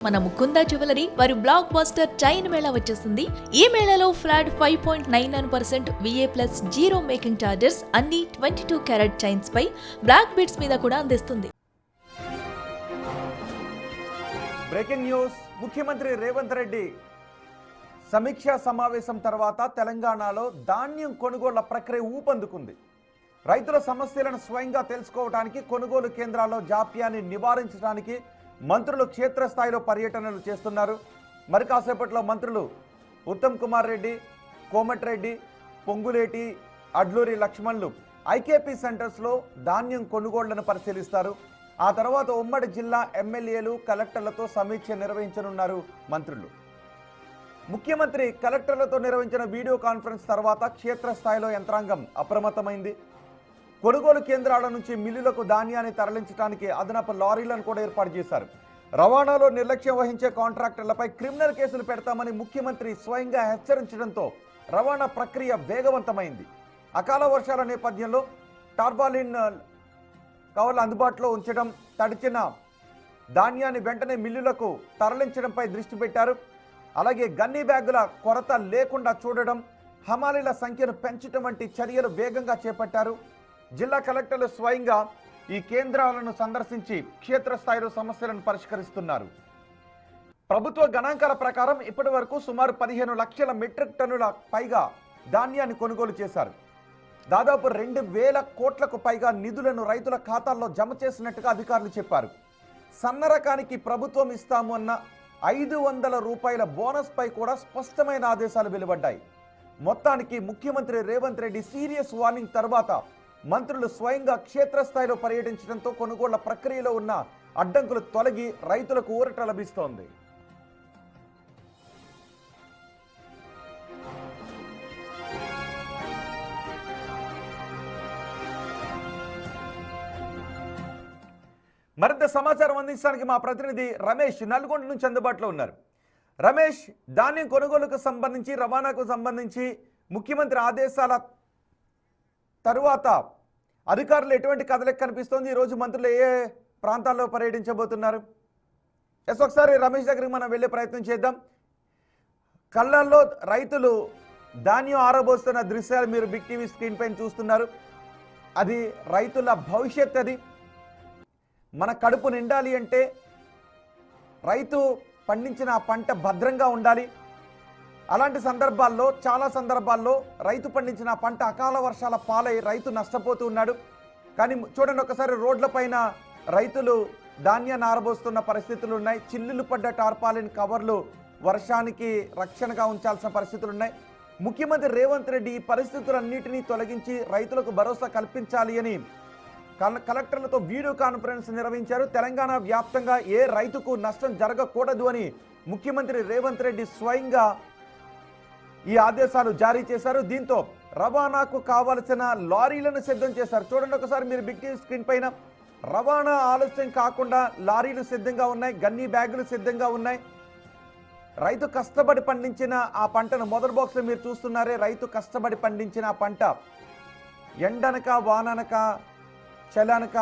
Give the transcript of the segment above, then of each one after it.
మన ముకుంద జ్యువెలరీ వారి block buster chain mela వచ్చేసింది. ఈ మేళాలో flat 5.99% VA plus 0 making charges అన్ని 22 క్యారెట్ చైన్స్ పై బ్లాక్ బీడ్స్ మీద కూడా అందిస్తుంది. Breaking news. ముఖ్యమంత్రి రేవంత్ రెడ్డి సమీక్షా సమావేశం తర్వాత తెలంగాణలో ధాన్యం కొనుగోళ్ల ప్రక్రియ ఊపందుకుంది. రైతుల సమస్యలను స్వయంగా తెలుసుకోవడానికి కొనుగోలు కేంద్రాల్లో జాప్యాన్ని నివారించడానికి మంత్రులు క్షేత్రస్థాయిలో పర్యటనలు చేస్తున్నారు. మరి కాసేపట్లో మంత్రులు ఉత్తమ్ కుమార్ రెడ్డి, కోమటిరెడ్డి, పొంగులేటి, అడ్లూరి లక్ష్మణ్లు ఐకేపీ సెంటర్స్లో ధాన్యం కొనుగోళ్లను పరిశీలిస్తారు. ఆ తర్వాత ఉమ్మడి జిల్లా ఎమ్మెల్యేలు, కలెక్టర్లతో సమీక్ష నిర్వహించనున్నారు మంత్రులు. ముఖ్యమంత్రి కలెక్టర్లతో నిర్వహించిన వీడియో కాన్ఫరెన్స్ తర్వాత క్షేత్రస్థాయిలో యంత్రాంగం అప్రమత్తమైంది. కొనుగోలు కేంద్రాల నుంచి మిల్లులకు ధాన్యాన్ని తరలించడానికి అదనపు లారీలను కూడా ఏర్పాటు చేశారు. రవాణాలో నిర్లక్ష్యం వహించే కాంట్రాక్టర్లపై క్రిమినల్ కేసులు పెడతామని ముఖ్యమంత్రి స్వయంగా హెచ్చరించడంతో రవాణా ప్రక్రియ వేగవంతమైంది. అకాల వర్షాల నేపథ్యంలో టార్పాలిన్ కవర్లు అందుబాటులో ఉంచడం, తడిచిన ధాన్యాన్ని వెంటనే మిల్లులకు తరలించడంపై దృష్టి పెట్టారు. అలాగే గన్నీ బ్యాగుల కొరత లేకుండా చూడడం, హమాలీల సంఖ్యను పెంచడం వంటి చర్యలు వేగంగా చేపట్టారు. జిల్లా కలెక్టర్లు స్వయంగా ఈ కేంద్రాలను సందర్శించి క్షేత్రస్థాయిలో సమస్యలను పరిష్కరిస్తున్నారు. ప్రభుత్వ గణాంకాల ప్రకారం ఇప్పటి వరకు సుమారు 15 లక్షల మెట్రిక్ టన్నుల పైగా ధాన్యాన్ని కొనుగోలు చేశారు. దాదాపు 2,000 కోట్లకు పైగా నిధులను రైతుల ఖాతాల్లో జమ చేసినట్టుగా అధికారులు చెప్పారు. సన్న రకానికి ప్రభుత్వం ఇస్తాము అన్న 500 రూపాయల బోనస్ పై కూడా స్పష్టమైన ఆదేశాలు వెలువడ్డాయి. మొత్తానికి ముఖ్యమంత్రి రేవంత్ రెడ్డి సీరియస్ వార్నింగ్ తర్వాత మంత్రులు స్వయంగా క్షేత్రస్థాయిలో పర్యటించడంతో కొనుగోళ్ల ప్రక్రియలో ఉన్న అడ్డంకులు తొలగి రైతులకు ఊరట లభిస్తోంది. మరింత సమాచారం అందించడానికి మా ప్రతినిధి రమేష్ నల్గొండ నుంచి అందుబాటులో ఉన్నారు. రమేష్, ధాన్యం కొనుగోలుకు సంబంధించి, రవాణాకు సంబంధించి ముఖ్యమంత్రి ఆదేశాల తరువాత అధికారులు ఎటువంటి కదలిక కనిపిస్తోంది? ఈరోజు మంత్రులు ఏ ప్రాంతాల్లో పర్యటించబోతున్నారు? ఒకసారి రమేష్ దగ్గరికి మనం వెళ్ళే ప్రయత్నం చేద్దాం. కళ్ళల్లో రైతులు ధాన్యం ఆరబోస్తున్న దృశ్యాలు మీరు బిగ్ టీవీ స్క్రీన్ పైన చూస్తున్నారు. అది రైతుల భవిష్యత్. అది మన కడుపు నిండాలి అంటే రైతు పండించిన పంట భద్రంగా ఉండాలి. అలాంటి సందర్భాల్లో, చాలా సందర్భాల్లో రైతు పండించిన పంట అకాల వర్షాల పాలై రైతు నష్టపోతూ ఉన్నాడు. కానీ చూడండి, ఒకసారి రోడ్లపైన రైతులు ధాన్యాన్ని ఆరబోస్తున్న పరిస్థితులు ఉన్నాయి. చిల్లులు పడ్డ టార్పాలిన్ కవర్లు వర్షానికి రక్షణగా ఉంచాల్సిన పరిస్థితులు ఉన్నాయి. ముఖ్యమంత్రి రేవంత్ రెడ్డి ఈ పరిస్థితులన్నింటినీ తొలగించి రైతులకు భరోసా కల్పించాలి అని కలెక్టర్లతో వీడియో కాన్ఫరెన్స్ నిర్వహించారు. తెలంగాణ వ్యాప్తంగా ఏ రైతుకు నష్టం జరగకూడదు అని ముఖ్యమంత్రి రేవంత్ రెడ్డి స్వయంగా ఈ ఆదేశాలు జారీ చేశారు. దీంతో రవాణాకు కావలసిన లారీలను సిద్ధం చేశారు. చూడండి ఒకసారి మీరు బిగ్ టీవీ స్క్రీన్ పైన. రవాణా ఆలస్యం కాకుండా లారీలు సిద్ధంగా ఉన్నాయి, గన్నీ బ్యాగులు సిద్ధంగా ఉన్నాయి. రైతు కష్టపడి పండించిన ఆ పంటను మొదటి బాక్స్లో మీరు చూస్తున్నారే, రైతు కష్టపడి పండించిన ఆ పంట ఎండనక, వాననక, చలనక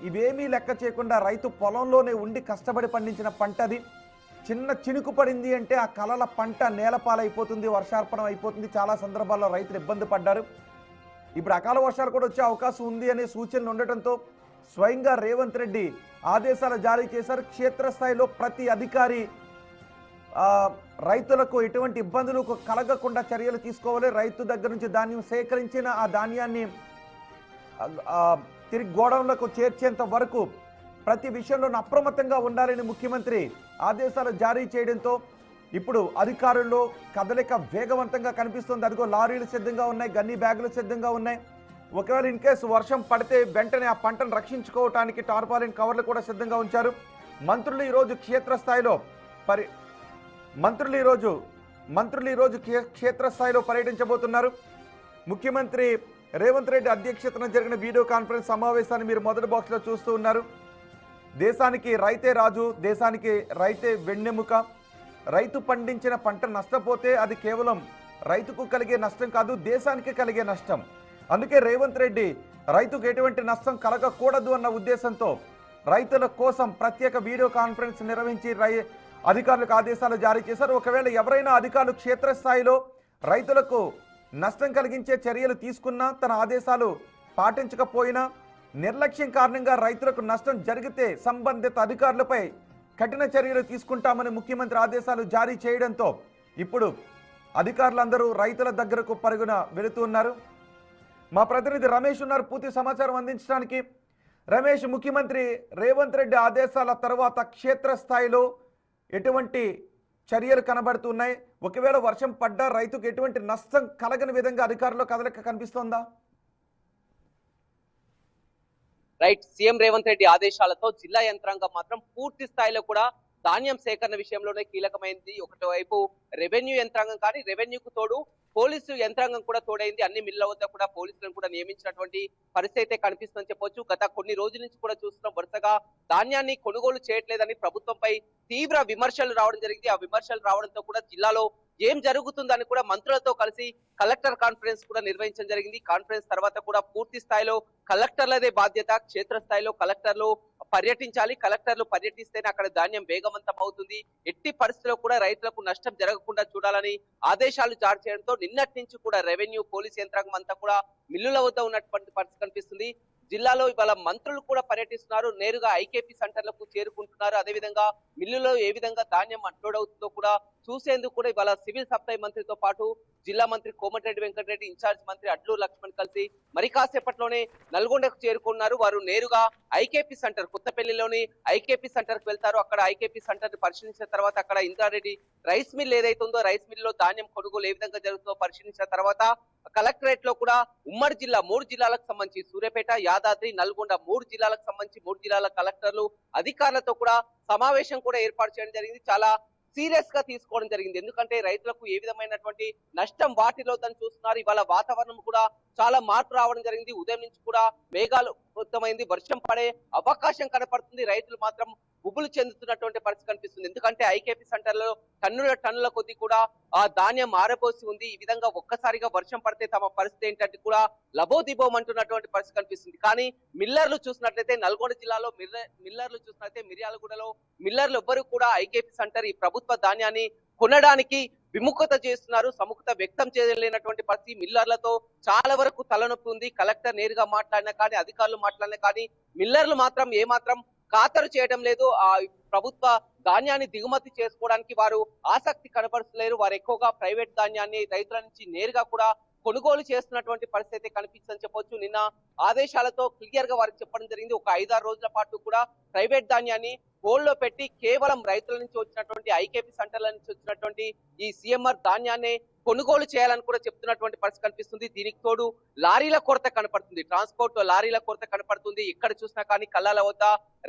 ఇవేమీ లెక్క చేయకుండా రైతు పొలంలోనే ఉండి కష్టపడి పండించిన పంట. అది చిన్న చినుకు పడింది అంటే ఆ కలల పంట నేలపాలైపోతుంది, వర్షార్పణం అయిపోతుంది. చాలా సందర్భాల్లో రైతులు ఇబ్బంది పడ్డారు. ఇప్పుడు అకాల వర్షాలు కూడా వచ్చే అవకాశం ఉంది అనే సూచనలు ఉండటంతో స్వయంగా రేవంత్ రెడ్డి ఆదేశాలు జారీ చేశారు. క్షేత్రస్థాయిలో ప్రతి అధికారి రైతులకు ఎటువంటి ఇబ్బందులు కలగకుండా చర్యలు తీసుకోవాలి. రైతు దగ్గర నుంచి ధాన్యం సేకరించిన ఆ ధాన్యాన్ని తిరిగి గోడౌన్లకు చేర్చేంత వరకు ప్రతి విషయంలో అప్రమత్తంగా ఉండాలని ముఖ్యమంత్రి ఆదేశాలు జారీ చేయడంతో ఇప్పుడు అధికారుల్లో కదలిక వేగవంతంగా కనిపిస్తుంది. అదిగో లారీలు సిద్ధంగా ఉన్నాయి, గన్నీ బ్యాగులు సిద్ధంగా ఉన్నాయి. ఒకవేళ ఇన్ కేసు వర్షం పడితే వెంటనే ఆ పంటను రక్షించుకోవటానికి టార్పాలిన్ కవర్లు కూడా సిద్ధంగా ఉంచారు. మంత్రులు ఈరోజు క్షేత్రస్థాయిలో క్షేత్రస్థాయిలో పర్యటించబోతున్నారు. ముఖ్యమంత్రి రేవంత్ రెడ్డి అధ్యక్షతన జరిగిన వీడియో కాన్ఫరెన్స్ సమావేశాన్ని మీరు మొదటి బాక్స్లో చూస్తూ ఉన్నారు. దేశానికి రైతే రాజు, దేశానికి రైతే వెన్నెముక. రైతు పండించిన పంట నష్టపోతే అది కేవలం రైతుకు కలిగే నష్టం కాదు, దేశానికి కలిగే నష్టం. అందుకే రేవంత్ రెడ్డి రైతుకు ఎటువంటి నష్టం కలగకూడదు అన్న ఉద్దేశంతో రైతుల కోసం ప్రత్యేక వీడియో కాన్ఫరెన్స్ నిర్వహించి అధికారులకు ఆదేశాలు జారీ చేశారు. ఒకవేళ ఎవరైనా అధికారులు క్షేత్రస్థాయిలో రైతులకు నష్టం కలిగించే చర్యలు తీసుకున్నా, తన ఆదేశాలు పాటించకపోయినా, నిర్లక్ష్యం కారణంగా రైతులకు నష్టం జరిగితే సంబంధిత అధికారులపై కఠిన చర్యలు తీసుకుంటామని ముఖ్యమంత్రి ఆదేశాలు జారీ చేయడంతో ఇప్పుడు అధికారులందరూ రైతుల దగ్గరకు పరుగున వెళుతున్నారు. మా ప్రతినిధి రమేష్ ఉన్నారు పూర్తి సమాచారం అందించడానికి. రమేష్, ముఖ్యమంత్రి రేవంత్ రెడ్డి ఆదేశాల తర్వాత క్షేత్రస్థాయిలో ఎటువంటి చర్యలు కనబడుతున్నాయి? ఒకవేళ వర్షం పడ్డా రైతుకు ఎటువంటి నష్టం కలగని విధంగా అధికారులు కదలిక కనిపిస్తోందా? రైట్, సీఎం రేవంత్ రెడ్డి ఆదేశాలతో జిల్లా యంత్రాంగం మాత్రం పూర్తి స్థాయిలో కూడా ధాన్యం సేకరణ విషయంలోనే కీలకమైంది. ఒకవైపు రెవెన్యూ యంత్రాంగం, కానీ రెవెన్యూకు తోడు పోలీసు యంత్రాంగం కూడా తోడైంది. అన్ని మిల్ల వద్ద కూడా పోలీసులను కూడా నియమించినటువంటి పరిస్థితి అయితే కనిపిస్తుందని చెప్పొచ్చు. గత కొన్ని రోజుల నుంచి కూడా చూస్తున్నాం, వరుసగా ధాన్యాన్ని కొనుగోలు చేయట్లేదని ప్రభుత్వంపై తీవ్ర విమర్శలు రావడం జరిగింది. ఆ విమర్శలు రావడంతో కూడా జిల్లాలో ఏం జరుగుతుందని కూడా మంత్రులతో కలిసి కలెక్టర్ కాన్ఫరెన్స్ కూడా నిర్వహించడం జరిగింది. కాన్ఫరెన్స్ తర్వాత కూడా పూర్తి స్థాయిలో కలెక్టర్లదే బాధ్యత, క్షేత్రస్థాయిలో కలెక్టర్లు పర్యటించాలి. కలెక్టర్లు పర్యటిస్తేనే అక్కడ ధాన్యం వేగవంతం అవుతుంది. ఎట్టి పరిస్థితుల్లో కూడా రైతులకు నష్టం జరగకుండా చూడాలని ఆదేశాలు జారీ చేయడంతో నిన్నటి నుంచి కూడా రెవెన్యూ, పోలీస్ యంత్రాంగం అంతా కూడా మిల్లుల వద్ద ఉన్నటువంటి పరిస్థితి కనిపిస్తుంది. జిల్లాలో ఇవాళ మంత్రులు కూడా పర్యటిస్తున్నారు, నేరుగా ఐకేపీ సెంటర్లకు చేరుకుంటున్నారు. అదేవిధంగా మిల్లులో ఏ విధంగా ధాన్యం అన్లోడ్ అవుతుందో కూడా చూసేందుకు కూడా ఇవాళ సివిల్ సప్లై మంత్రితో పాటు జిల్లా మంత్రి కోమటిరెడ్డి వెంకటరెడ్డి, ఇన్ఛార్జ్ మంత్రి అడ్లూరు లక్ష్మణ్ కలిసి మరి కాసేపట్లోనే నల్గొండకు చేరుకున్నారు. వారు నేరుగా ఐకేపీ సెంటర్, కొత్తపల్లిలోని ఐకేపీ సెంటర్ కు వెళ్తారు. అక్కడ ఐకేపీ సెంటర్ ని పరిశీలించిన తర్వాత అక్కడ ఇంద్రారెడ్డి రైస్ మిల్ ఏదైతే ఉందో, రైస్ మిల్ లో ధాన్యం కొనుగోలు ఏ విధంగా జరుగుతుందో పరిశీలించిన తర్వాత కలెక్టరేట్ లో కూడా ఉమ్మడి జిల్లా 3 జిల్లాలకు సంబంధించి సూర్యాపేట, యాదాద్రి, నల్గొండ 3 జిల్లాలకు సంబంధించి 3 జిల్లాల కలెక్టర్లు, అధికారులతో కూడా సమావేశం కూడా ఏర్పాటు చేయడం జరిగింది. చాలా సీరియస్ గా తీసుకోవడం జరిగింది. ఎందుకంటే రైతులకు ఏ విధమైనటువంటి నష్టం వాటిల్లోదని చూస్తున్నారు. ఇవాళ వాతావరణం కూడా చాలా మార్పు రావడం జరిగింది. ఉదయం నుంచి కూడా మేఘాలు వృత్తమైంది, వర్షం పడే అవకాశం కనపడుతుంది. రైతులు మాత్రం గుబులు చెందుతున్నటువంటి పరిస్థితి కనిపిస్తుంది. ఎందుకంటే ఐకేపీ సెంటర్లో టన్నుల కొద్ది కూడా ఆ ధాన్యం ఆరబోసి ఉంది. ఈ విధంగా ఒక్కసారిగా వర్షం పడితే తమ పరిస్థితి ఏంటంటే కూడా లబోదిబోం అంటున్నటువంటి పరిస్థితి కనిపిస్తుంది. కానీ మిల్లర్లు చూసినట్లయితే నల్గొండ జిల్లాలో మిల్లర్లు చూసినట్లయితే మిర్యాలగూడలో మిల్లర్లు ఎవ్వరూ కూడా ఐకేపీ సెంటర్, ఈ ప్రభుత్వ ధాన్యాన్ని కొనడానికి విముఖత చేస్తున్నారు, సముఖత వ్యక్తం చేయలేనటువంటి పరిస్థితి. మిల్లర్లతో చాలా వరకు తలనొప్పి ఉంది. కలెక్టర్ నేరుగా మాట్లాడినా కానీ, అధికారులు మాట్లాడినా కానీ మిల్లర్లు మాత్రం ఏమాత్రం ఖాతరు చేయడం లేదు. ఆ ప్రభుత్వ ధాన్యాన్ని దిగుమతి చేసుకోవడానికి వారు ఆసక్తి కనపరుస్తలేరు. వారు ఎక్కువగా ప్రైవేట్ ధాన్యాన్ని రైతుల నుంచి నేరుగా కూడా కొనుగోలు చేస్తున్నటువంటి పరిస్థితి కనిపిస్తుందని చెప్పొచ్చు. నిన్న ఆదేశాలతో క్లియర్ గా వారికి చెప్పడం జరిగింది. ఒక 5-6 రోజుల పాటు కూడా ప్రైవేట్ ధాన్యాన్ని హోల్డ్ లో పెట్టి కేవలం రైతుల నుంచి వచ్చినటువంటి ఐకేపీ సెంటర్ల నుంచి వచ్చినటువంటి ఈ సీఎంఆర్ ధాన్యాన్ని కొనుగోలు చేయాలని కూడా చెప్తున్నటువంటి పరిస్థితి కనిపిస్తుంది. దీనికి తోడు లారీల కొరత కనపడుతుంది, ట్రాన్స్పోర్ట్ లారీల కొరత కనపడుతుంది. ఎక్కడ చూసినా కానీ కళ్ళాల వద్ద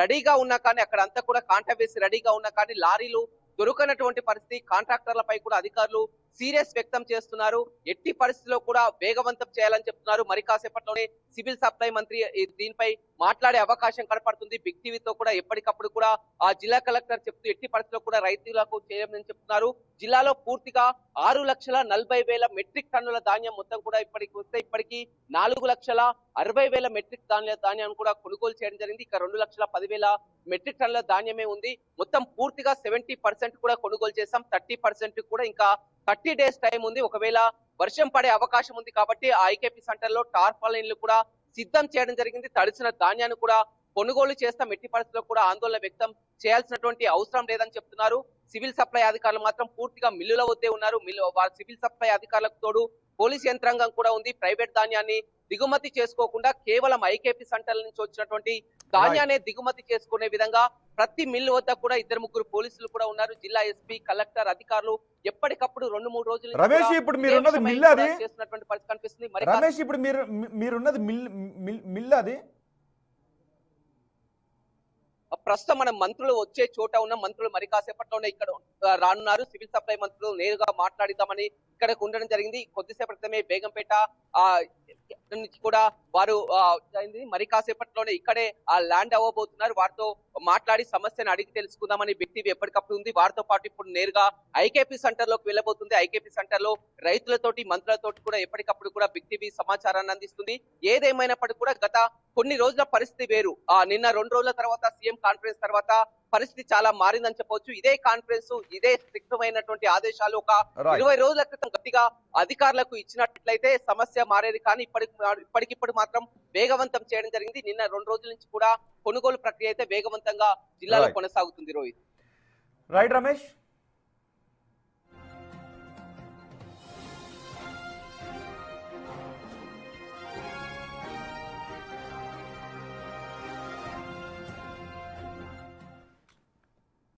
రెడీగా ఉన్నా కానీ, అక్కడ అంతా కూడా కాంటా వేసి రెడీగా ఉన్నా కానీ లారీలు దొరకనటువంటి పరిస్థితి. కాంట్రాక్టర్లపై కూడా అధికారులు సీరియస్ వ్యక్తం చేస్తున్నారు. ఎట్టి పరిస్థితిలో కూడా వేగవంతం చేయాలని చెప్తున్నారు. మరి కాసేపట్లోనే సివిల్ సప్లై మంత్రి దీనిపై మాట్లాడే అవకాశం కనపడుతుంది. బిగ్ టీవీతో కూడా ఎప్పటికప్పుడు కూడా ఆ జిల్లా కలెక్టర్ చెప్తూ ఎట్టి పరిస్థితిలో కూడా రైతులకు చేయమని చెప్తున్నారు. జిల్లాలో పూర్తిగా 6,40,000 మెట్రిక్ టన్నుల ధాన్యం మొత్తం కూడా ఇప్పటికీ 4,60,000 మెట్రిక్ ధాన్యం కూడా కొనుగోలు చేయడం జరిగింది. ఇక 2,10,000 మెట్రిక్ టన్నుల ధాన్యమే ఉంది. మొత్తం పూర్తిగా 70% కూడా కొనుగోలు చేశాం. 30% కూడా ఇంకా 30 డేస్ టైం ఉంది. ఒకవేళ వర్షం పడే అవకాశం ఉంది కాబట్టి ఆ ఐకేపీ సెంటర్ లో టార్పాలిన్లు కూడా సిద్ధం చేయడం జరిగింది. తడిసిన ధాన్యాన్ని కూడా కొనుగోలు చేస్తాం. ఎట్టి పరిస్థితుల్లో కూడా ఆందోళన వ్యక్తం చేయాల్సినటువంటి అవసరం లేదని చెప్తున్నారు. సివిల్ సప్లై అధికారులు మాత్రం పూర్తిగా మిల్లుల వద్దే ఉన్నారు. సివిల్ సప్లై అధికారులకు తోడు పోలీస్ యంత్రాంగం కూడా ఉంది. ప్రైవేట్ ధాన్యాన్ని దిగుమతి చేసుకోకుండా కేవలం ఐకేపీ సెంటర్ల నుంచి వచ్చినటువంటి ధాన్యాన్ని దిగుమతి చేసుకునే విధంగా ప్రతి మిల్లు వద్ద కూడా 2-3 పోలీసులు కూడా ఉన్నారు. జిల్లా ఎస్పీ, కలెక్టర్, అధికారులు ఎప్పటికప్పుడు 2-3 రోజులు రమేష్, ఇప్పుడు మీరున్నది మిల్ అది చేస్తున్నటువంటి పరిస్థితి కనిపిస్తుంది. రమేష్, ఇప్పుడు మీరున్నది మిల్ అది ప్రస్తుతం మనం మంత్రులు వచ్చే చోట ఉన్న మంత్రులు మరి కాసేపట్లోనే ఇక్కడ రానున్నారు. సివిల్ సప్లై మంత్రులు నేరుగా మాట్లాడిద్దామని ఇక్కడికి ఉండడం జరిగింది. కొద్దిసేపటి క్రితమే బేగంపేట నుంచి కూడా వారు మరి కాసేపట్లోనే ఇక్కడే ఆ ల్యాండ్ అవ్వబోతున్నారు. వారితో మాట్లాడి సమస్యను అడిగి తెలుసుకుందామని బిగ్ టీవీ ఎప్పటికప్పుడు ఉంది. వారితో పాటు ఇప్పుడు నేరుగా ఐకేపీ సెంటర్ లోకి వెళ్ళబోతుంది. ఐకేపీ సెంటర్ లో రైతులతోటి, మంత్రులతోటి కూడా ఎప్పటికప్పుడు కూడా బిగ్ టీవీ సమాచారాన్ని అందిస్తుంది. ఏదేమైనప్పటికీ కూడా గత కొన్ని రోజుల పరిస్థితి వేరు. నిన్న 2 రోజుల తర్వాత సీఎం కాన్ఫరెన్స్ తర్వాత పరిస్థితి చాలా మారిందని చెప్పవచ్చు. ఇదే కాన్ఫరెన్స్, ఇదే స్ట్రిక్టమైనటువంటి ఆదేశాలు ఒక 20 రోజుల క్రితం గట్టిగా అధికారులకు ఇచ్చినట్లయితే సమస్య మారేది. కానీ ఇప్పటికిప్పుడు మాత్రం వేగవంతం చేయడం జరిగింది. నిన్న 2 రోజుల నుంచి కూడా కొనుగోలు ప్రక్రియ అయితే వేగవంతంగా జిల్లాలో కొనసాగుతుంది. రోహిత్. రైట్ రమేష్.